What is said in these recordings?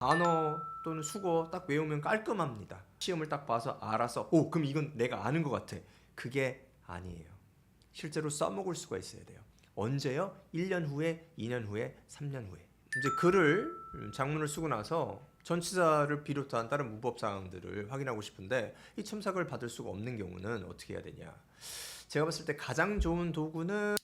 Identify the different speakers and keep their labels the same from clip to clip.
Speaker 1: 단어 또는 수거 딱 외우면 깔끔합니다. 시험을 딱 봐서 알아서 그럼 이건 내가 아는 것 같아. 그게 아니에요. 실제로 써먹을 수가 있어야 돼요. 언제요? 1년 후에, 2년 후에, 3년 후에. 이제 글을 장문을 쓰고 나서 전치사를 비롯한 다른 문법 사항들을 확인하고 싶은데 이 첨삭을 받을 수가 없는 경우는 어떻게 해야 되냐? 제가 봤을 때 가장 좋은 도구는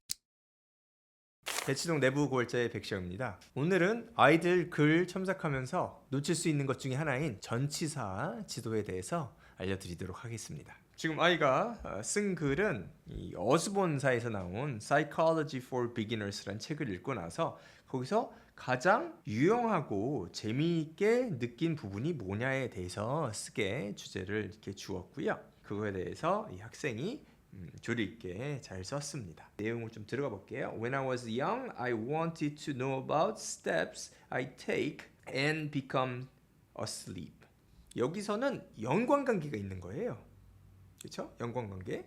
Speaker 1: 대치동 내부 고월자의 백시영입니다. 오늘은 아이들 글 첨삭하면서 놓칠 수 있는 것 중에 하나인 전치사 지도에 대해서 알려드리도록 하겠습니다. 지금 아이가 쓴 글은 이 어스본사에서 나온 Psychology for Beginners라는 책을 읽고 나서 거기서 가장 유용하고 재미있게 느낀 부분이 뭐냐에 대해서 쓰게 주제를 이렇게 주었고요. 그거에 대해서 이 학생이 조리 있게 잘 썼습니다. 내용을 좀 들어가 볼게요. When I was young, I wanted to know about steps I take and become asleep. 여기서는 연관관계가 있는 거예요. 그렇죠? 연관관계.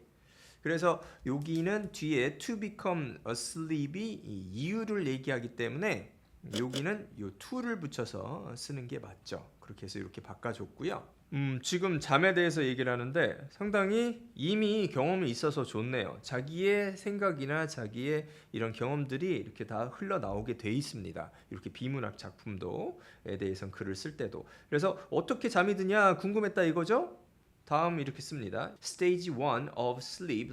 Speaker 1: 그래서 여기는 뒤에 to become asleep이 이유를 얘기하기 때문에 여기는 요 to를 붙여서 쓰는 게 맞죠. 그렇게 해서 이렇게 바꿔줬고요. 지금 잠에 대해서 얘기를 하는데 상당히 이미 경험이 있어서 좋네요. 자기의 생각이나 자기의 이런 경험들이 이렇게 다 흘러나오게 돼 있습니다. 이렇게 비문학 작품도에 대해서는 글을 쓸 때도. 그래서 어떻게 잠이 드냐 궁금했다 이거죠? 다음 이렇게 씁니다. Stage 1 of sleep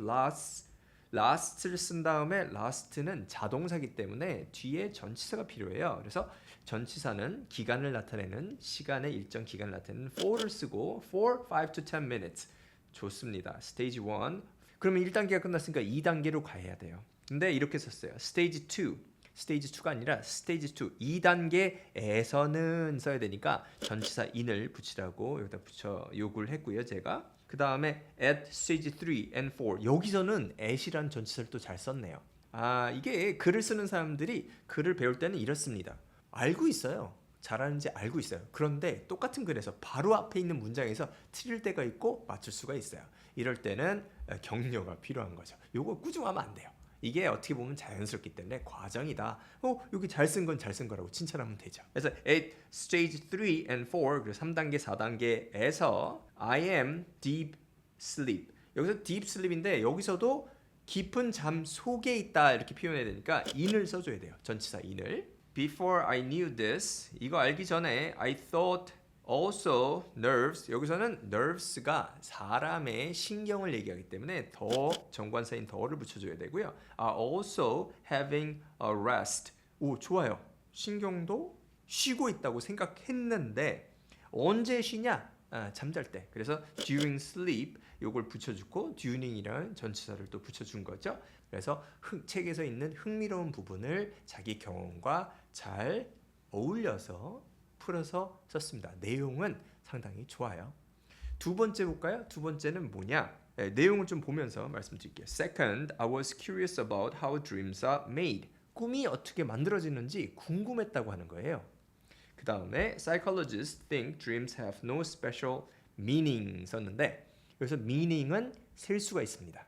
Speaker 1: last를 쓴 다음에 last는 자동사기 때문에 뒤에 전치사가 필요해요. 그래서 전치사는 기간을 나타내는 시간의 일정 기간을 나타내는 for를 쓰고 for 5 to 10 minutes 좋습니다. Stage 1 그러면 1단계가 끝났으니까 2단계로 가야 돼요. 근데 이렇게 썼어요. Stage 2 스테이지 2가 아니라 스테이지 2 2단계에서는 써야 되니까 전치사 in을 붙이라고 여기다 붙여 요구를 했고요. 제가 그 다음에 at stage 3 and 4 여기서는 at이라는 전치사를 또 잘 썼네요. 이게 글을 쓰는 사람들이 글을 배울 때는 이렇습니다. 알고 있어요. 잘하는지 알고 있어요. 그런데 똑같은 글에서 바로 앞에 있는 문장에서 틀릴 때가 있고 맞출 수가 있어요. 이럴 때는 격려가 필요한 거죠. 요거 꾸중하면 안 돼요. 이게 어떻게 보면 자연스럽기 때문에 과정이다. 여기 잘 쓴 건 잘 쓴 거라고 칭찬하면 되죠. 그래서 at stage 3 and 4 그리고 3단계, 4단계에서 I am deep sleep. 여기서 deep sleep인데 여기서도 깊은 잠 속에 있다 이렇게 표현해야 되니까 in을 써줘야 돼요. 전치사 in을. Before I knew this 이거 알기 전에 I thought also nerves 여기서는 nerves가 사람의 신경을 얘기하기 때문에 더 정관사인 더를 붙여줘야 되고요. are also having a rest. 오 좋아요. 신경도 쉬고 있다고 생각했는데 언제 쉬냐? 잠잘 때. 그래서 during sleep 요걸 붙여주고 during이라는 전치사를 또 붙여준 거죠. 그래서 책에서 있는 흥미로운 부분을 자기 경험과 잘 어울려서 풀어서 썼습니다. 내용은 상당히 좋아요. 두 번째 볼까요? 두 번째는 뭐냐? 내용을 좀 보면서 말씀드릴게요. Second, I was curious about how dreams are made. 꿈이 어떻게 만들어지는지 궁금했다고 하는 거예요. 그 다음에 psychologists think dreams have no special meaning 썼는데 여기서 meaning은 셀 수가 있습니다.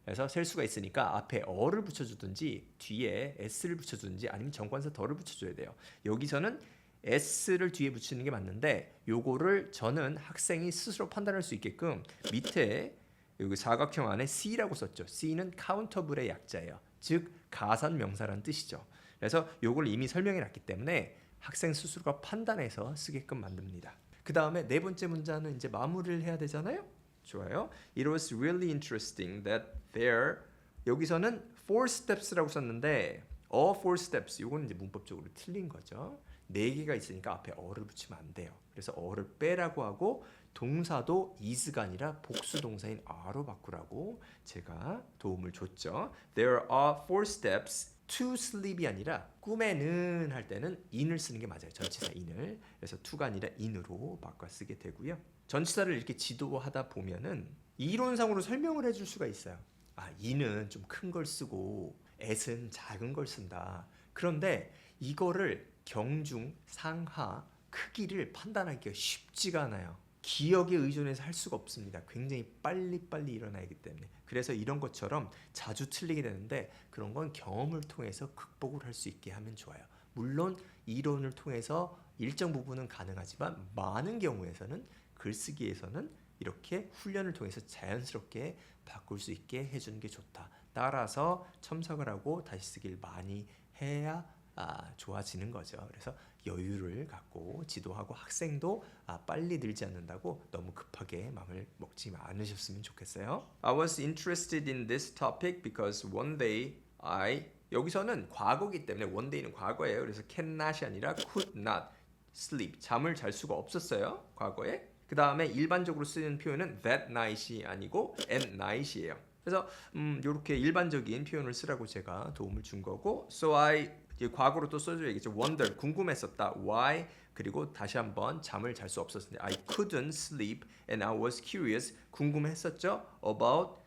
Speaker 1: 그래서 셀 수가 있으니까 앞에 어를 붙여주든지 뒤에 s를 붙여주든지 아니면 정관사 더를 붙여줘야 돼요. 여기서는 s를 뒤에 붙이는 게 맞는데 요거를 저는 학생이 스스로 판단할 수 있게끔 밑에 여기 사각형 안에 C라고 썼죠. C는 카운터블의 약자예요. 즉 가산 명사란 뜻이죠. 그래서 요걸 이미 설명해 놨기 때문에 학생 스스로가 판단해서 쓰게끔 만듭니다. 그 다음에 네 번째 문장은 이제 마무리를 해야 되잖아요. 좋아요. It was really interesting that there 여기서는 four steps라고 썼는데 four steps 이거는 이제 문법적으로 틀린 거죠. 네 개가 있으니까 앞에 어를 붙이면 안 돼요. 그래서 어를 빼라고 하고 동사도 is가 아니라 복수 동사인 are로 바꾸라고 제가 도움을 줬죠. There are four steps to sleep이 아니라 꿈에는 할 때는 in을 쓰는 게 맞아요. 전치사 in을. 그래서 to가 아니라 in으로 바꿔 쓰게 되고요. 전치사를 이렇게 지도하다 보면은 이론상으로 설명을 해줄 수가 있어요. in은 좀 큰 걸 쓰고 at은 작은 걸 쓴다. 그런데 이거를 경중, 상하, 크기를 판단하기가 쉽지가 않아요. 기억에 의존해서 할 수가 없습니다. 굉장히 빨리빨리 일어나기 때문에. 그래서 이런 것처럼 자주 틀리게 되는데 그런 건 경험을 통해서 극복을 할 수 있게 하면 좋아요. 물론 이론을 통해서 일정 부분은 가능하지만 많은 경우에서는 글쓰기에서는 이렇게 훈련을 통해서 자연스럽게 바꿀 수 있게 해주는 게 좋다. 따라서 첨삭을 하고 다시 쓰기를 많이 해야 좋아지는 거죠. 그래서 여유를 갖고 지도하고 학생도 빨리 늘지 않는다고 너무 급하게 마음을 먹지 않으셨으면 좋겠어요. I was interested in this topic because one day 여기서는 과거기 때문에 one day는 과거예요. 그래서 cannot이 아니라 could not sleep. 잠을 잘 수가 없었어요. 과거에. 그 다음에 일반적으로 쓰는 표현은 that night이 아니고 at night이에요. 그래서 이렇게 일반적인 표현을 쓰라고 제가 도움을 준 거고, so 과거로 또 써줘야겠죠. wonder, 궁금했었다. why, 그리고 다시 한번 잠을 잘 수 없었는데 I couldn't sleep and I was curious, 궁금했었죠. about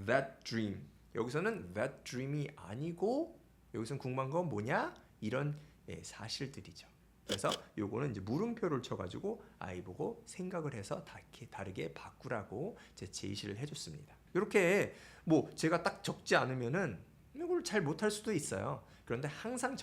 Speaker 1: that dream. 여기서는 that dream이 아니고 여기서는 궁금한 건 뭐냐? 이런 사실들이죠. 그래서 요거는 이제 물음표를 쳐가지고 아이 보고 생각을 해서 다르게 바꾸라고 제 제시를 해줬습니다. 이렇게 뭐 제가 딱 적지 않으면은 이걸 잘 못할 수도 있어요. 그런데 항상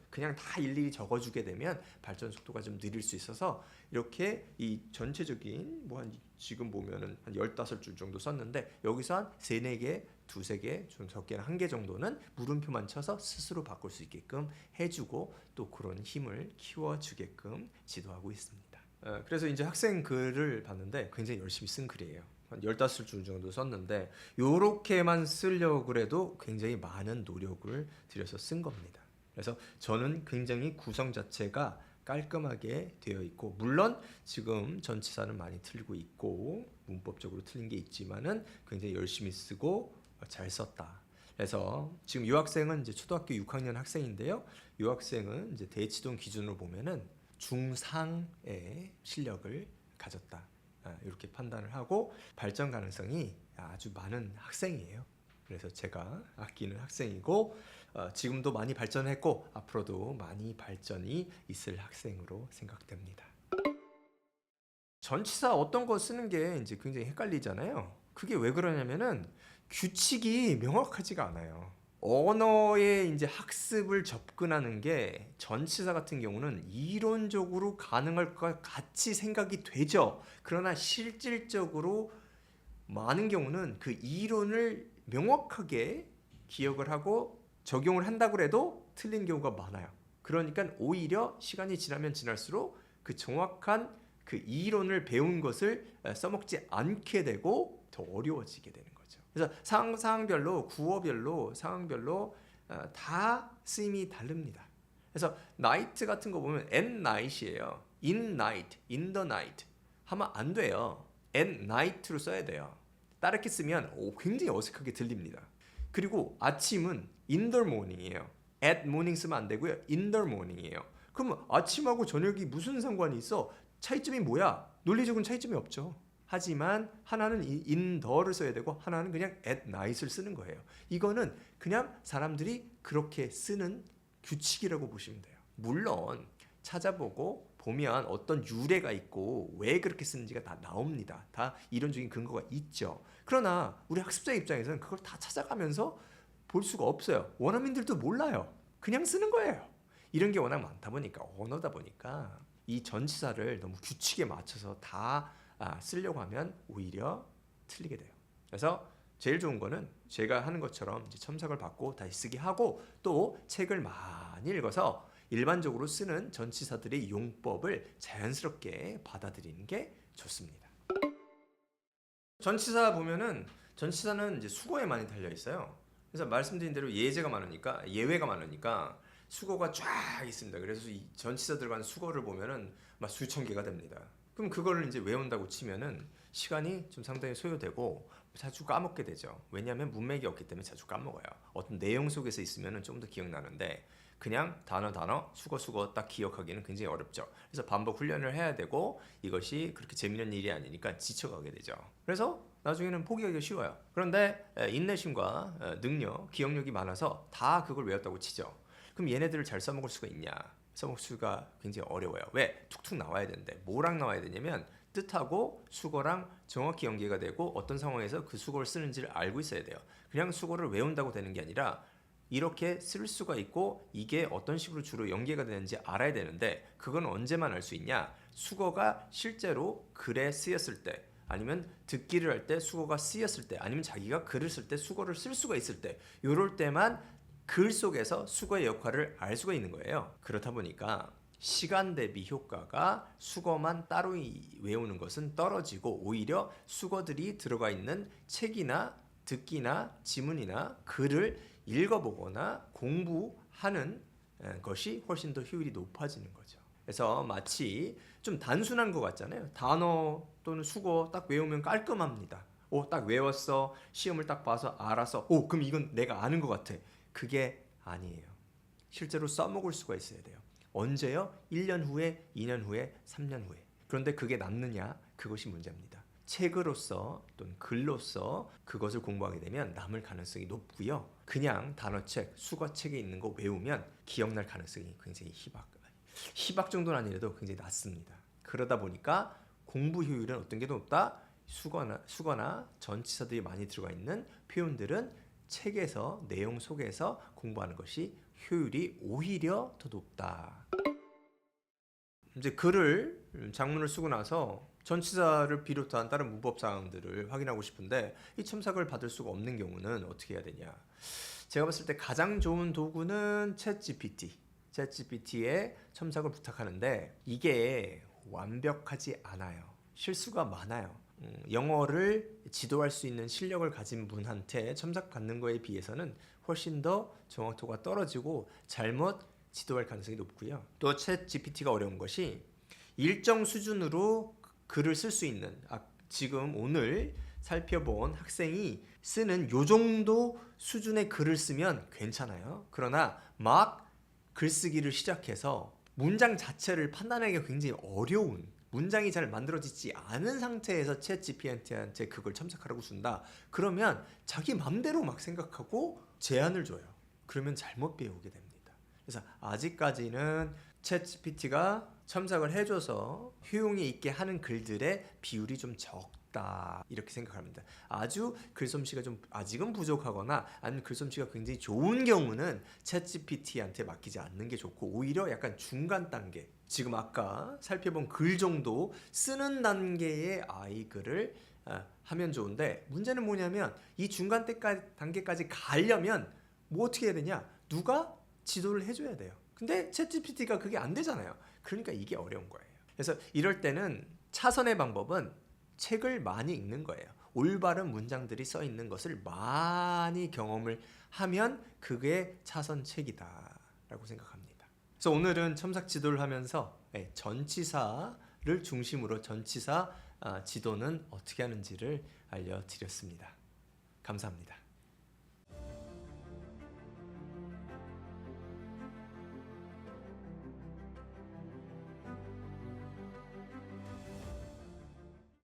Speaker 1: 그냥 다 일일이 적어주게 되면 발전 속도가 좀 느릴 수 있어서 이렇게 이 전체적인 뭐 한 지금 보면은 한 15줄 정도 썼는데 여기서 한 3, 4개, 2, 3개, 좀 적게는 1개 정도는 물음표만 쳐서 스스로 바꿀 수 있게끔 해주고 또 그런 힘을 키워주게끔 지도하고 있습니다. 그래서 이제 학생 글을 봤는데 굉장히 열심히 쓴 글이에요. 한 15줄 정도 썼는데 요렇게만 쓰려고 그래도 굉장히 많은 노력을 들여서 쓴 겁니다. 그래서 저는 굉장히 구성 자체가 깔끔하게 되어 있고, 물론 지금 전치사는 많이 틀리고 있고 문법적으로 틀린 게 있지만은 굉장히 열심히 쓰고 잘 썼다. 그래서 지금 이 학생은 이제 초등학교 6학년 학생인데요. 이 학생은 이제 대치동 기준으로 보면은 중상의 실력을 가졌다. 이렇게 판단을 하고 발전 가능성이 아주 많은 학생이에요. 그래서 제가 아끼는 학생이고 지금도 많이 발전했고 앞으로도 많이 발전이 있을 학생으로 생각됩니다. 전치사 어떤 거 쓰는 게 이제 굉장히 헷갈리잖아요. 그게 왜 그러냐면은 규칙이 명확하지가 않아요. 언어의 이제 학습을 접근하는 게 전치사 같은 경우는 이론적으로 가능할 것 같이 생각이 되죠. 그러나 실질적으로 많은 경우는 그 이론을 명확하게 기억을 하고 적용을 한다고 해도 틀린 경우가 많아요. 그러니까 오히려 시간이 지나면 지날수록 그 정확한 그 이론을 배운 것을 써먹지 않게 되고 더 어려워지게 되는 거죠. 그래서 상황별로, 구어별로, 상황별로 다 쓰임이 다릅니다. 그래서 night 같은 거 보면 at night이에요. in night, in the night 하면 안 돼요. at night로 써야 돼요. 따르게 쓰면 굉장히 어색하게 들립니다. 그리고 아침은 in the morning이에요. at morning 쓰면 안 되고요. in the morning이에요. 그러면 아침하고 저녁이 무슨 상관이 있어? 차이점이 뭐야? 논리적인 차이점이 없죠. 하지만 하나는 in the를 써야 되고 하나는 그냥 at night을 쓰는 거예요. 이거는 그냥 사람들이 그렇게 쓰는 규칙이라고 보시면 돼요. 물론 찾아보고 보면 어떤 유래가 있고 왜 그렇게 쓰는지가 다 나옵니다. 다 이론적인 근거가 있죠. 그러나 우리 학습자 입장에서는 그걸 다 찾아가면서 볼 수가 없어요. 원어민들도 몰라요. 그냥 쓰는 거예요. 이런 게 워낙 많다 보니까, 언어다 보니까 이 전치사를 너무 규칙에 맞춰서 다 쓰려고 하면 오히려 틀리게 돼요. 그래서 제일 좋은 거는 제가 하는 것처럼 이제 첨삭을 받고 다시 쓰기 하고 또 책을 많이 읽어서 일반적으로 쓰는 전치사들의 용법을 자연스럽게 받아들이는 게 좋습니다. 전치사 보면은 전치사는 이제 수거에 많이 달려 있어요. 그래서 말씀드린 대로 예제가 많으니까, 예외가 많으니까 수거가 쫙 있습니다. 그래서 이 전치사 들어간 수거를 보면은 막 수천 개가 됩니다. 그럼 그거를 이제 외운다고 치면은 시간이 좀 상당히 소요되고 자주 까먹게 되죠. 왜냐하면 문맥이 없기 때문에 자주 까먹어요. 어떤 내용 속에서 있으면은 좀 더 기억나는데 그냥 단어 수거 딱 기억하기는 굉장히 어렵죠. 그래서 반복 훈련을 해야 되고 이것이 그렇게 재밌는 일이 아니니까 지쳐가게 되죠. 그래서 나중에는 포기하기가 쉬워요. 그런데 인내심과 능력, 기억력이 많아서 다 그걸 외웠다고 치죠. 그럼 얘네들을 잘 써먹을 수가 있냐? 써먹을 수가 굉장히 어려워요. 왜? 툭툭 나와야 되는데 뭐랑 나와야 되냐면 뜻하고 수거랑 정확히 연계가 되고 어떤 상황에서 그 수거를 쓰는지를 알고 있어야 돼요. 그냥 수거를 외운다고 되는 게 아니라 이렇게 쓸 수가 있고 이게 어떤 식으로 주로 연계가 되는지 알아야 되는데 그건 언제만 알 수 있냐? 수거가 실제로 글에 쓰였을 때 아니면 듣기를 할 때 수거가 쓰였을 때 아니면 자기가 글을 쓸 때 수거를 쓸 수가 있을 때 요럴 때만 글 속에서 수거의 역할을 알 수가 있는 거예요. 그렇다 보니까 시간 대비 효과가 수거만 따로 외우는 것은 떨어지고 오히려 수거들이 들어가 있는 책이나 듣기나 지문이나 글을 읽어보거나 공부하는 것이 훨씬 더 효율이 높아지는 거죠. 그래서 마치 좀 단순한 것 같잖아요. 단어 또는 수거 딱 외우면 깔끔합니다. 딱 외웠어. 시험을 딱 봐서 알아서 그럼 이건 내가 아는 것 같아. 그게 아니에요. 실제로 써먹을 수가 있어야 돼요. 언제요? 1년 후에, 2년 후에, 3년 후에. 그런데 그게 남느냐? 그것이 문제입니다. 책으로서 또는 글로서 그것을 공부하게 되면 남을 가능성이 높고요. 그냥 단어책, 수거책에 있는 거 외우면 기억날 가능성이 굉장히 희박 정도는 아니라도 굉장히 낮습니다. 그러다 보니까 공부 효율은 어떤 게 더 높다? 수거나 전치사들이 많이 들어가 있는 표현들은 책에서 내용 속에서 공부하는 것이 효율이 오히려 더 높다. 이제 글을 장문을 쓰고 나서 전치사를 비롯한 다른 문법 사항들을 확인하고 싶은데 이 첨삭을 받을 수가 없는 경우는 어떻게 해야 되냐? 제가 봤을 때 가장 좋은 도구는 챗GPT에 첨삭을 부탁하는데 이게 완벽하지 않아요. 실수가 많아요. 영어를 지도할 수 있는 실력을 가진 분한테 첨삭받는 거에 비해서는 훨씬 더 정확도가 떨어지고 잘못 지도할 가능성이 높고요. 또 챗GPT가 어려운 것이 일정 수준으로 글을 쓸 수 있는 지금 오늘 살펴본 학생이 쓰는 요 정도 수준의 글을 쓰면 괜찮아요. 그러나 막 글쓰기를 시작해서 문장 자체를 판단하기가 굉장히 어려운 문장이 잘 만들어지지 않은 상태에서 챗GPT한테 그걸 첨삭하라고 준다. 그러면 자기 맘대로 막 생각하고 제안을 줘요. 그러면 잘못 배우게 됩니다. 그래서 아직까지는 챗GPT가 첨삭을 해줘서 효용이 있게 하는 글들의 비율이 좀 적다 이렇게 생각합니다. 아주 글솜씨가 좀 아직은 부족하거나 아니면 글솜씨가 굉장히 좋은 경우는 챗GPT한테 맡기지 않는 게 좋고 오히려 약간 중간 단계 지금 아까 살펴본 글 정도 쓰는 단계의 아이 글을 하면 좋은데 문제는 뭐냐면 이 중간 단계까지 가려면 뭐 어떻게 해야 되냐? 누가 지도를 해줘야 돼요. 근데 챗GPT가 그게 안 되잖아요. 그러니까 이게 어려운 거예요. 그래서 이럴 때는 차선의 방법은 책을 많이 읽는 거예요. 올바른 문장들이 써 있는 것을 많이 경험을 하면 그게 차선 책이다라고 생각합니다. 그래서 오늘은 첨삭 지도를 하면서 전치사를 중심으로 전치사 지도는 어떻게 하는지를 알려드렸습니다. 감사합니다.